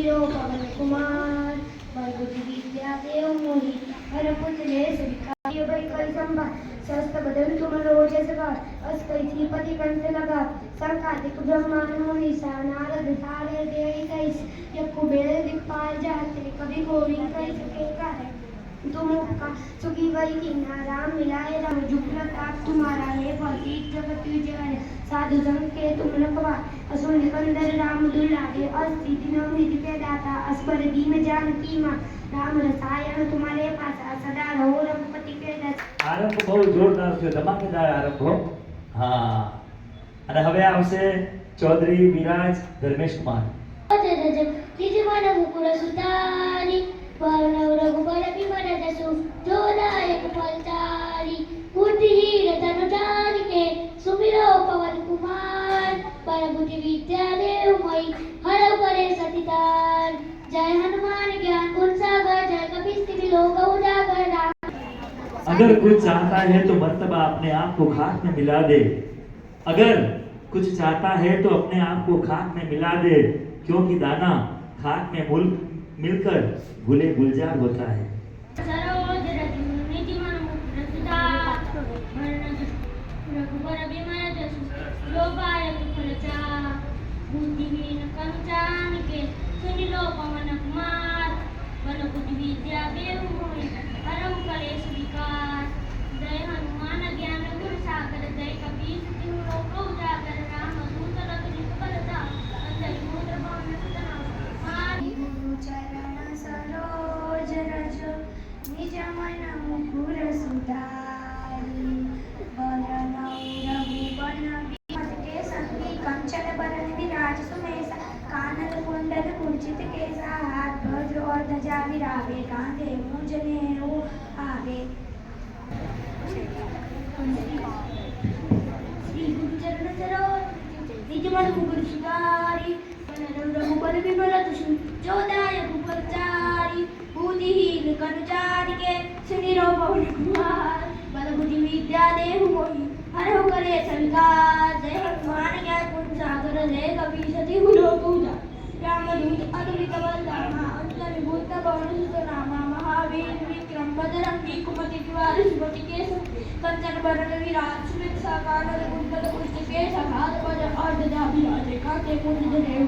सुमिरो पवन कुमार भरभूति विद्या देव मोहि हरपुत्र सुविकार्य वैकल संभा शस्त्र बदन तुम रोजस गात अस्कैथी पति कंठ लगा संकादिक ब्रह्मांड मुनि सा नारद धारे देहि कैस यक्कु बेल दिक्पाल जाते कभी कोई कैस के कार्य तुम का सुखी वही की नाराम मिलाए राम जुगल ताप तुम्हारा है भक्ति जगत विजय साधु संग के तुम रखवा असुर निकंदर राम दुलारे अस्ति दिनो निधि के दाता अस्पर दीन जानकी मां राम रसायन तुम्हारे पास सदा रहो रघुपति के दास આરંભ બહુ જોરદાર થયો ધમાકેદાર આરંભ હા અને હવે આવશે ચૌધરી વિરાજ ધર્મેશ કુમાર તિજમન મુકુર સુતારી પરણવ રઘુબર વિમલ જસુ જોદાયક ફલચારી બુદ્ધિહીર ધન જાનકે સુમિરો પવન કુમાર પરબુદ્ધિ વિદ્યા દેવ મય હર કરે સતિતાર જય હનુમાન જ્ઞાન ગુણ સાગર જય કપિસ્તિ લોક ઉજાગર अगर कुछ चाहता है तो मर्तबा अपने आप को खाक में मिला दे अगर कुछ चाहता है तो अपने आप को खाक में मिला दे क्योंकि दाना खाक में मिलकर गुले गुलजार होता है सरोज रति निधिमन मुकुर सुधा रघुबर विमल जसु लोभायक फलचा बुद्धिहीन कंचान के सुनिलो पवन कुमार बल बुद्धि विद्या देव मोहि हरम कलेश विकार जय हनुमान ज्ञान गुण सागर जय कपीस तिहु लोक उजागर राम दूत लखनी बलदा अंजलि पुत्र पवन सुतना हरि गुरु चरण सरोज रज निज मन मुकुर सुधारी वरनौ रघुवन विमल के संगी कंचन बरन विराज सुमेसा कानन कुंडल कुंचित केसा हाथ वज्र और ध्वजा विराजे कांधे मूंज नेऊ आगे श्री गुरु चरण सरोज निज मन मुकुर सुधारी वरनौ रघुबर विमल जसु जोदायक फलचारी बुद्धिहीन कंचानिके सुनिरो पवन कुमार बल बुद्धि विद्या देव मोहि हरहु कलेश विकार जय हनुमान ज्ञान गुण सागर जय कपीस तिहु लोक उजागर रामदूत अतुलित बलधामा अंजलि पुत्र पवन सुतनामा महावीर विक्रम बजरंगी कुमति निवार सुमति केश कंचन बरन विराज सुमित साकार कुंडल कुंचित केश हाथ वज्र और ध्वजा विराजे कांधे मूंज नेऊ